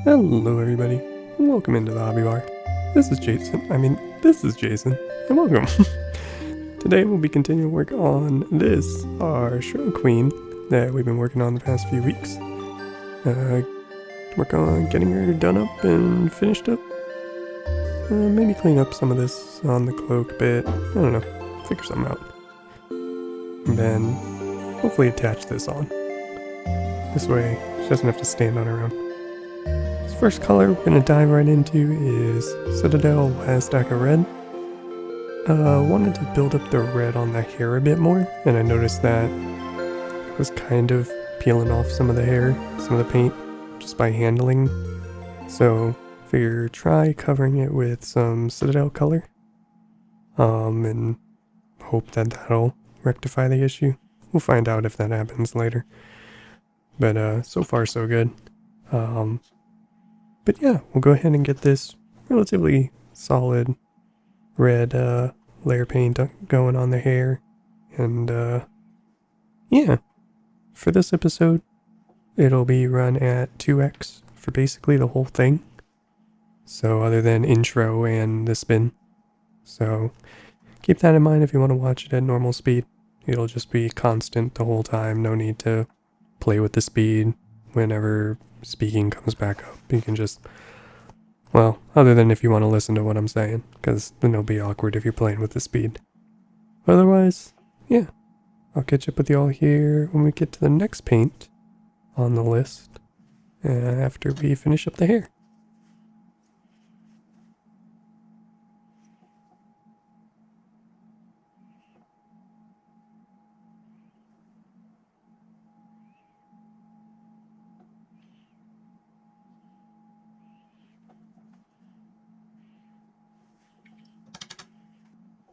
Hello everybody, and welcome into the hobby bar. This is Jason, and welcome. Today we'll be continuing work on this, our Shroud Queen, that we've been working on the past few weeks. Work on getting her done up and finished up. Maybe clean up some of this on the cloak a bit, I don't know, figure something out. And then, hopefully attach this on. This way, she doesn't have to stand on her own. First color we're going to dive right into is Citadel Wazdakka Red. Wanted to build up the red on the hair a bit more, and I noticed that I was kind of peeling off some of the hair, some of the paint, just by handling. So figure try covering it with some Citadel color, and hope that that'll rectify the issue. We'll find out if that happens later. But so far so good. But yeah, we'll go ahead and get this relatively solid red layer paint going on the hair. And yeah, for this episode, it'll be run at 2x for basically the whole thing. So other than intro and the spin. So keep that in mind if you want to watch it at normal speed. It'll just be constant the whole time. No need to play with the speed whenever speaking comes back up. You can just, well, other than if you want to listen to what I'm saying, because then it'll be awkward if you're playing with the speed. Otherwise, yeah, I'll catch up with y'all here when we get to the next paint on the list, after we finish up the hair.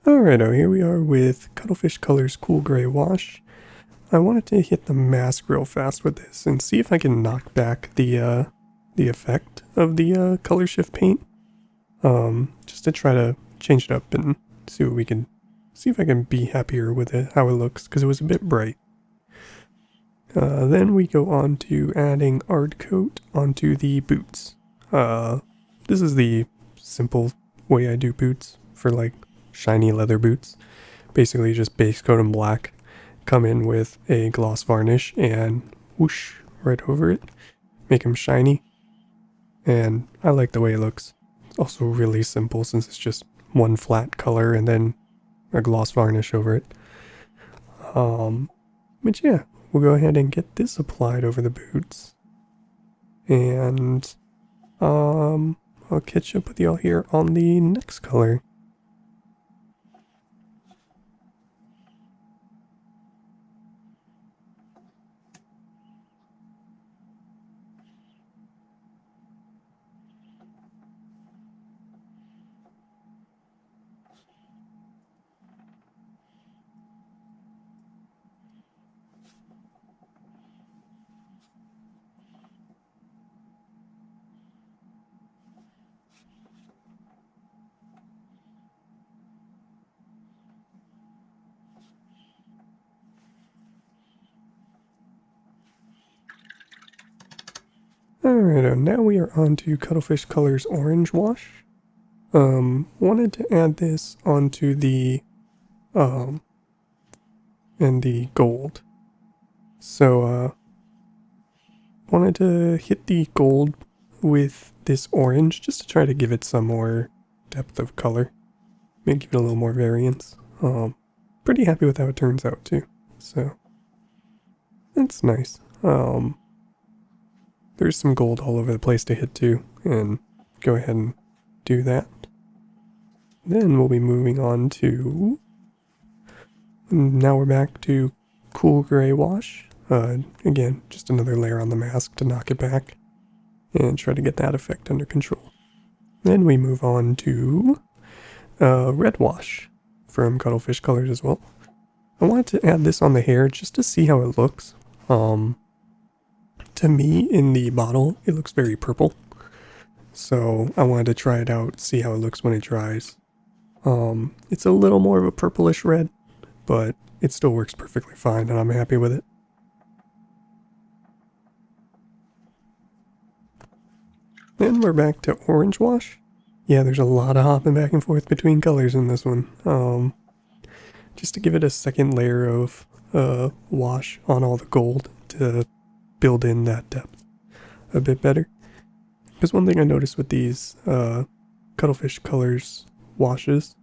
Alrighto, here we are with Cuttlefish Colors Cool Gray Wash. I wanted to hit the mask real fast with this and see if I can knock back the effect of the color shift paint. Just to try to change it up and see what we can, see if I can be happier with it, how it looks, because it was a bit bright. Then we go on to adding Ardcoat onto the boots. This is the simple way I do boots for like shiny leather boots. Basically just base coat them black, come in with a gloss varnish and whoosh right over it, make them shiny, and I like the way it looks. It's also really simple since it's just one flat color and then a gloss varnish over it. But yeah, we'll go ahead and get this applied over the boots, and I'll catch up with y'all here on the next color. Alright, now we are on to Cuttlefish Colors Orange Wash. Wanted to add this onto the, and the gold. So, wanted to hit the gold with this orange just to try to give it some more depth of color. Maybe give it a little more variance. Pretty happy with how it turns out too. So, that's nice. There's some gold all over the place to hit too, and go ahead and do that. Then we'll be moving on to, now we're back to Cool Gray Wash. Again, just another layer on the mask to knock it back and try to get that effect under control. Then we move on to Red Wash from Cuttlefish Colors as well. I wanted to add this on the hair just to see how it looks. To me, in the bottle, it looks very purple. So I wanted to try it out, see how it looks when it dries. It's a little more of a purplish red, but it still works perfectly fine and I'm happy with it. Then we're back to orange wash. Yeah, there's a lot of hopping back and forth between colors in this one. Just to give it a second layer of wash on all the gold to build in that depth a bit better. Because one thing I noticed with these Cuttlefish Colors washes,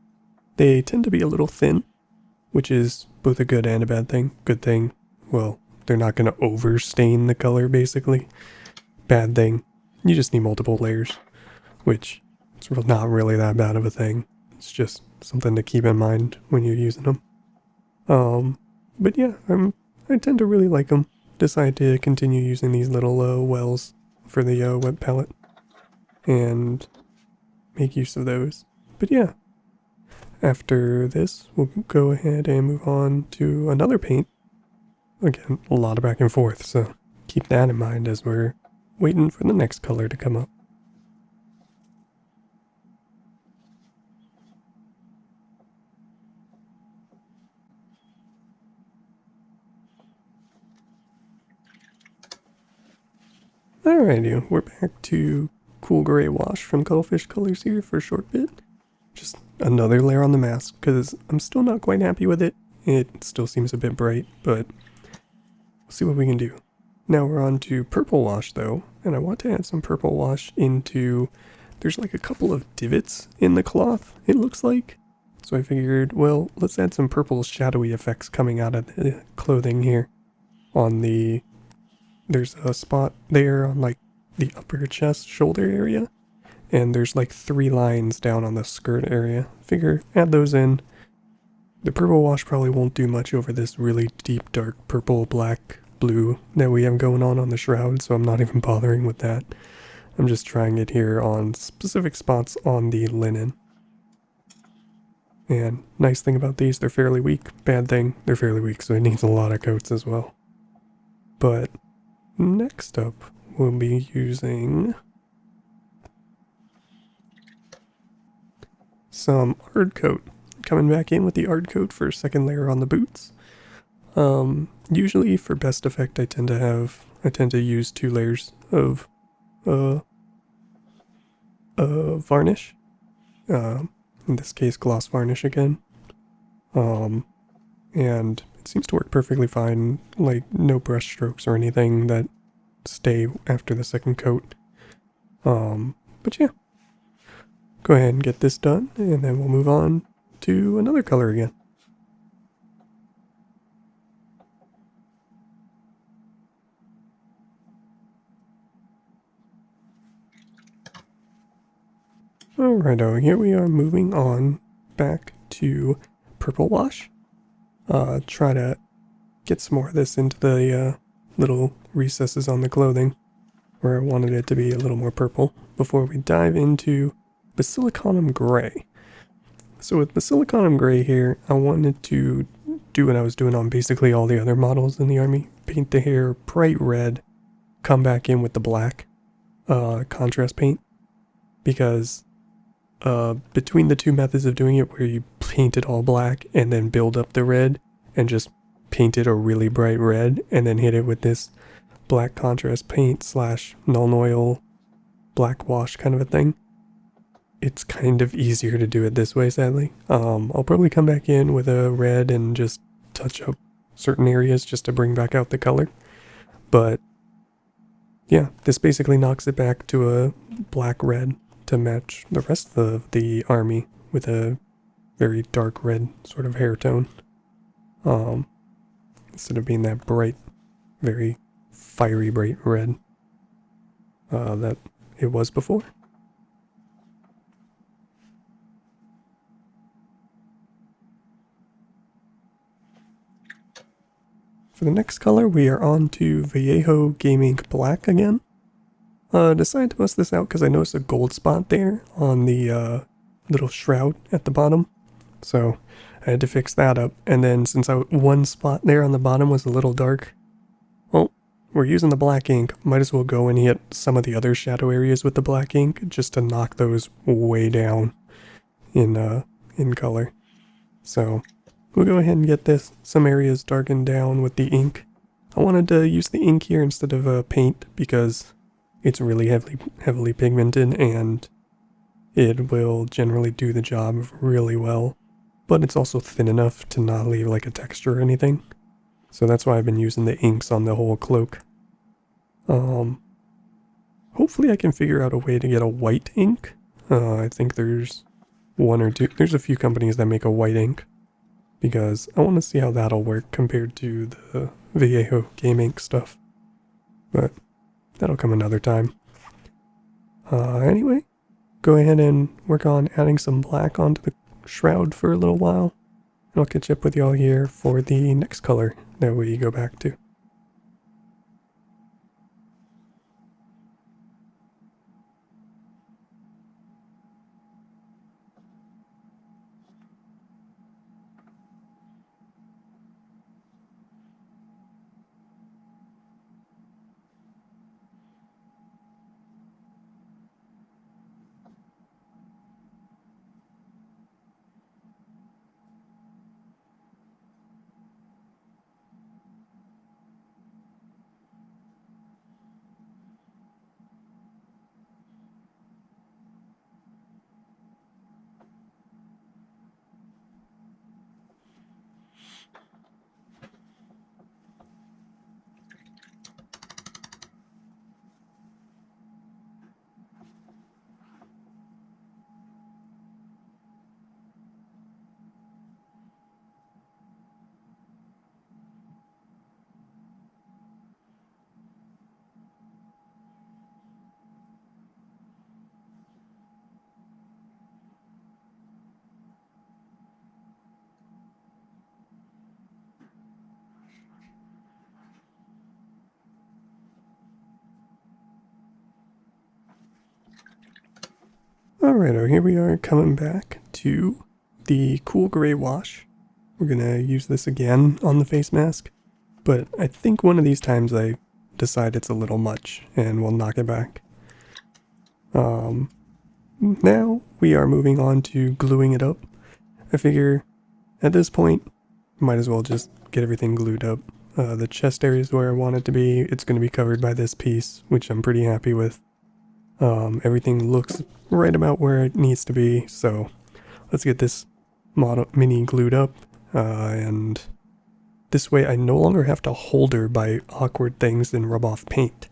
they tend to be a little thin, which is both a good and a bad thing. Good thing, well, they're not going to overstain the color, basically. Bad thing, you just need multiple layers, which is not really that bad of a thing. It's just something to keep in mind when you're using them. But yeah, I tend to really like them. Decide to continue using these little wells for the wet palette and make use of those. But yeah, after this, we'll go ahead and move on to another paint. Again, a lot of back and forth, so keep that in mind as we're waiting for the next color to come up. Alrighty, we're back to Cool Gray Wash from Cuttlefish Colors here for a short bit. Just another layer on the mask, because I'm still not quite happy with it. It still seems a bit bright, but we'll see what we can do. Now we're on to Purple Wash though, and I want to add some Purple Wash into, there's like a couple of divots in the cloth, it looks like. So I figured, well, let's add some purple shadowy effects coming out of the clothing here. On the, there's a spot there on like the upper chest shoulder area, and there's like 3 lines down on the skirt area. Figure add those in. The purple wash probably won't do much over this really deep dark purple, black, blue that we have going on the shroud, so I'm not even bothering with that. I'm just trying it here on specific spots on the linen. And nice thing about these, they're fairly weak. Bad thing, they're fairly weak, so it needs a lot of coats as well. But next up, we'll be using some Ardcoat. Coming back in with the Ardcoat for a second layer on the boots. Usually for best effect I tend to use 2 layers of varnish. In this case gloss varnish again. And it seems to work perfectly fine, like no brush strokes or anything that stay after the second coat. But yeah. Go ahead and get this done, and then we'll move on to another color again. Alrighto, here we are moving on back to Purple Wash. Try to get some more of this into the little recesses on the clothing where I wanted it to be a little more purple before we dive into Basilicanum Grey. So with Basilicanum Grey here, I wanted to do what I was doing on basically all the other models in the army. Paint the hair bright red, come back in with the black contrast paint. Because between the 2 methods of doing it, where you paint it all black and then build up the red and just paint it a really bright red and then hit it with this black contrast paint / null oil black wash kind of a thing, it's kind of easier to do it this way, sadly. I'll probably come back in with a red and just touch up certain areas just to bring back out the color. But yeah, this basically knocks it back to a black red to match the rest of the army with a very dark red sort of hair tone. Instead of being that bright, very fiery bright red that it was before. For the next color, we are on to Vallejo Gaming Black again. Decided to bust this out because I noticed a gold spot there on the little shroud at the bottom. So I had to fix that up. And then since one spot there on the bottom was a little dark, well, we're using the black ink. Might as well go and hit some of the other shadow areas with the black ink just to knock those way down in color. So we'll go ahead and get some areas darkened down with the ink. I wanted to use the ink here instead of paint because it's really heavily pigmented, and it will generally do the job really well, but it's also thin enough to not leave like a texture or anything. So that's why I've been using the inks on the whole cloak. Hopefully I can figure out a way to get a white ink. I think there's there's a few companies that make a white ink, because I want to see how that'll work compared to the Vallejo game ink stuff. But that'll come another time. Anyway, go ahead and work on adding some black onto the shroud for a little while. And I'll catch up with y'all here for the next color that we go back to. Alright, here we are coming back to the cool gray wash. We're gonna use this again on the face mask, but I think one of these times I decide it's a little much and we'll knock it back. Now we are moving on to gluing it up. I figure at this point, might as well just get everything glued up. The chest area is where I want it to be. It's going to be covered by this piece, which I'm pretty happy with. Everything looks right about where it needs to be, so let's get this mini glued up, and this way I no longer have to hold her by awkward things and rub off paint,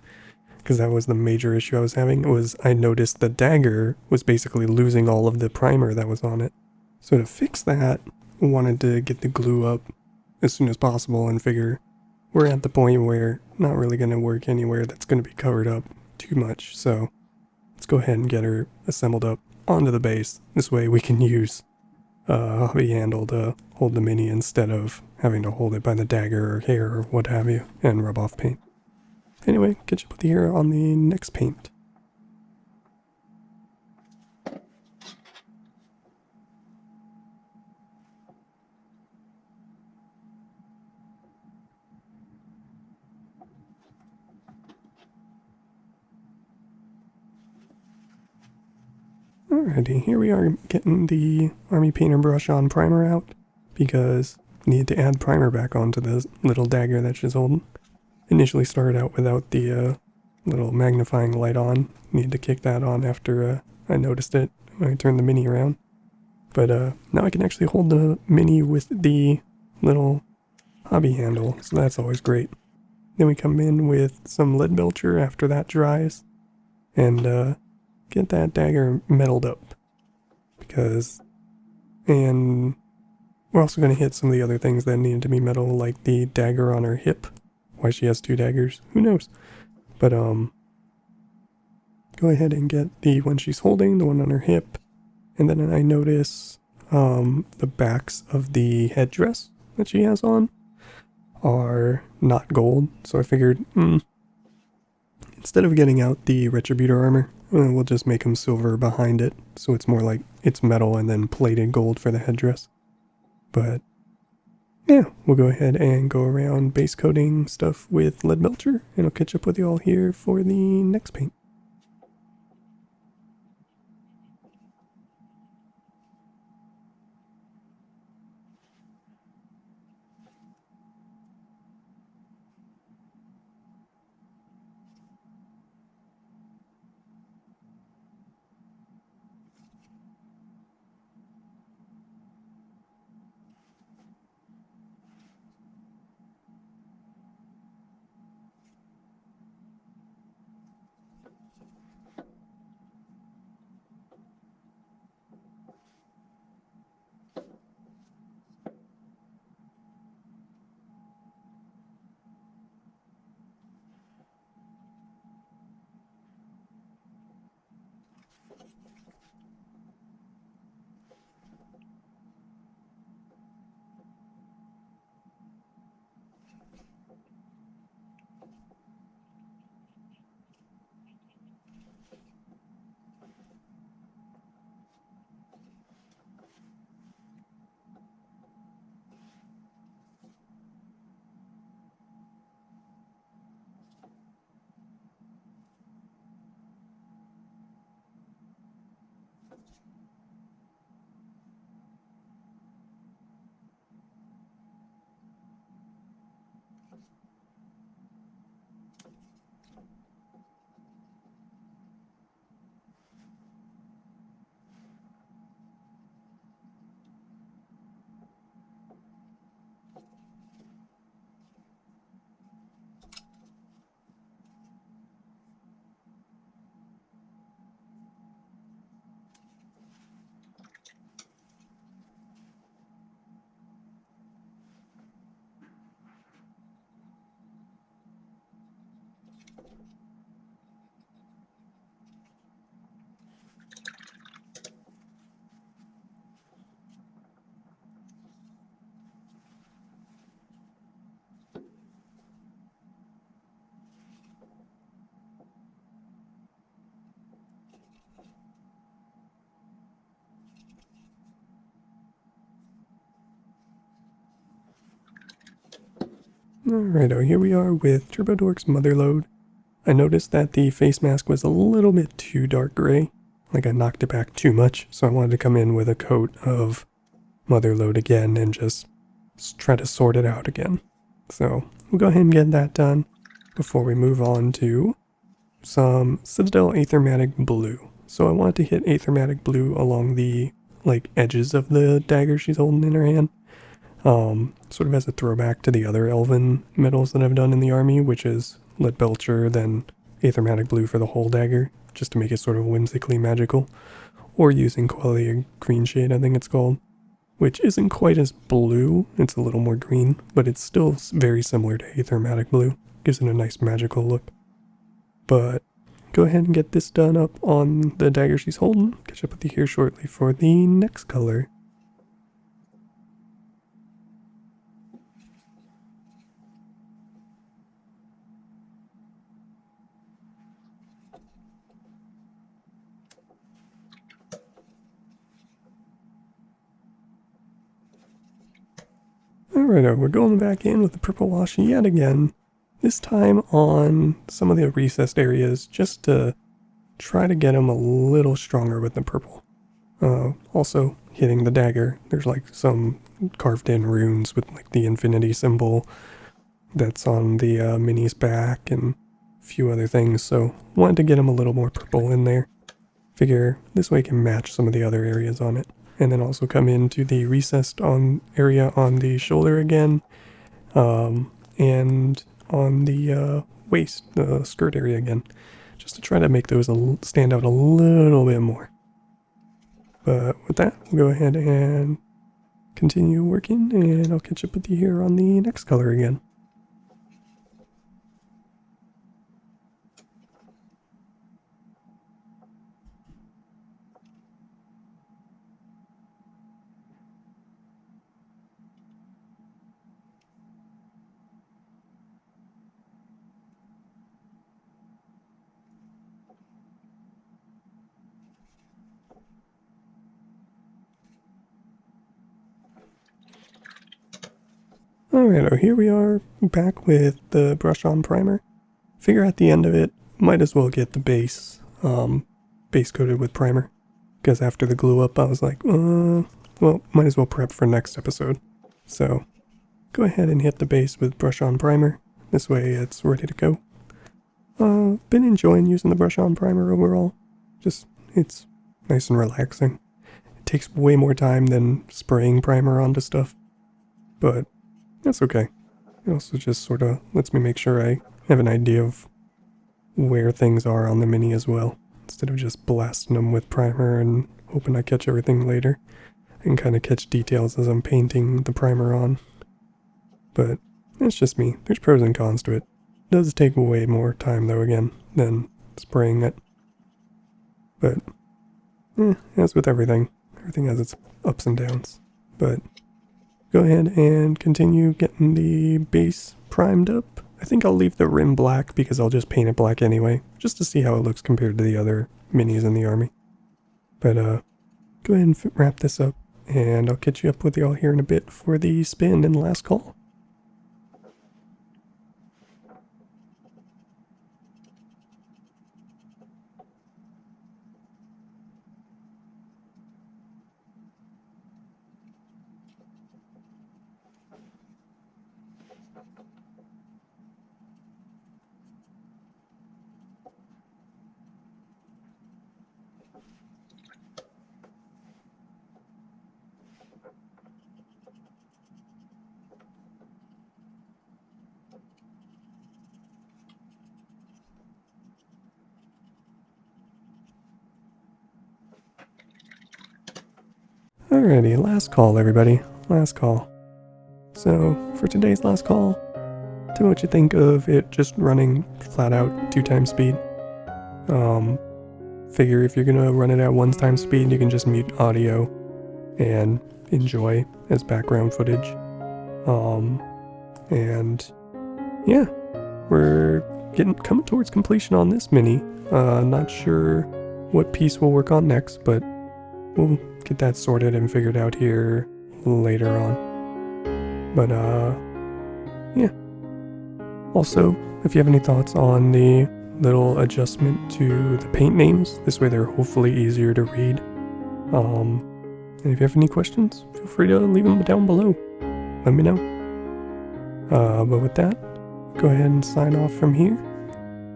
because that was the major issue I was having. Was I noticed the dagger was basically losing all of the primer that was on it. So to fix that, I wanted to get the glue up as soon as possible and figure we're at the point where not really going to work anywhere that's going to be covered up too much, so let's go ahead and get her assembled up onto the base. This way we can use a hobby handle to hold the mini instead of having to hold it by the dagger or hair or what have you and rub off paint. Anyway, catch up with you here on the next paint. Alrighty, here we are getting the Army Painter Brush on primer out, because I need to add primer back onto the little dagger that she's holding. Initially started out without the little magnifying light on. Need to kick that on after I noticed it when I turned the mini around. But now I can actually hold the mini with the little hobby handle, so that's always great. Then we come in with some Leadbelcher after that dries, and get that dagger metaled up, and we're also going to hit some of the other things that needed to be metal, like the dagger on her hip. Why she has two daggers, who knows? But go ahead and get the one she's holding, the one on her hip, and then I notice the backs of the headdress that she has on are not gold, so I figured instead of getting out the Retributor armor, we'll just make them silver behind it, so it's more like it's metal and then plated gold for the headdress. But yeah, we'll go ahead and go around base coating stuff with Leadbelcher, and I'll catch up with you all here for the next paint. Alrighto, here we are with Turbodork's Mother Lode. I noticed that the face mask was a little bit too dark gray, like I knocked it back too much, so I wanted to come in with a coat of Mother Lode again and just try to sort it out again. So we'll go ahead and get that done before we move on to some Citadel Aethermatic Blue. So I wanted to hit Aethermatic Blue along the edges of the dagger she's holding in her hand. Sort of as a throwback to the other elven metals that I've done in the army, which is Leadbelcher, then Aethermatic Blue for the whole dagger, just to make it sort of whimsically magical. Or using Quellia Green Shade, I think it's called, which isn't quite as blue, it's a little more green, but it's still very similar to Aethermatic Blue. Gives it a nice magical look. But go ahead and get this done up on the dagger she's holding. Catch up with you here shortly for the next color. Alright, we're going back in with the purple wash yet again. This time on some of the recessed areas, just to try to get them a little stronger with the purple. Also, hitting the dagger, there's some carved in runes with the infinity symbol that's on the mini's back and a few other things, so wanted to get them a little more purple in there. Figure this way can match some of the other areas on it. And then also come into the recessed area on the shoulder again, and on the waist, the skirt area again, just to try to make those stand out a little bit more. But with that, we'll go ahead and continue working, and I'll catch up with you here on the next color again. Alright, here we are back with the brush on primer. Figure at the end of it, might as well get the base coated with primer. Because after the glue up I was like, well, might as well prep for next episode. So, go ahead and hit the base with brush on primer. This way it's ready to go. Been enjoying using the brush on primer overall. Just, it's nice and relaxing. It takes way more time than spraying primer onto stuff. But that's okay. It also just sort of lets me make sure I have an idea of where things are on the mini as well. Instead of just blasting them with primer and hoping I catch everything later. I can kind of catch details as I'm painting the primer on. But it's just me. There's pros and cons to it. It does take way more time though again than spraying it. But, as with everything has its ups and downs. But go ahead and continue getting the base primed up. I think I'll leave the rim black because I'll just paint it black anyway, just to see how it looks compared to the other minis in the army. But go ahead and wrap this up, and I'll catch you up with y'all here in a bit for the spin and last call. Alrighty, last call everybody, last call. So, for today's last call, tell me what you think of it just running flat out 2x speed. Figure if you're gonna run it at 1x speed, you can just mute audio and enjoy as background footage. And yeah, we're coming towards completion on this mini. Not sure what piece we'll work on next, but we'll get that sorted and figured out here later on. But yeah, Also, if you have any thoughts on the little adjustment to the paint names, this way they're hopefully easier to read. And if you have any questions, feel free to leave them down below. Let me know. But with that, go ahead and sign off from here.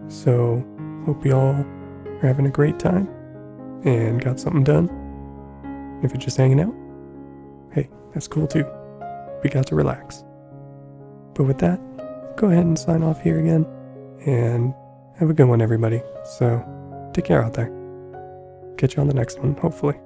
So, hope you all are having a great time and got something done. If you're just hanging out, hey, that's cool too. We got to relax. But with that, go ahead and sign off here again, and have a good one, everybody. So, take care out there. Catch you on the next one, hopefully.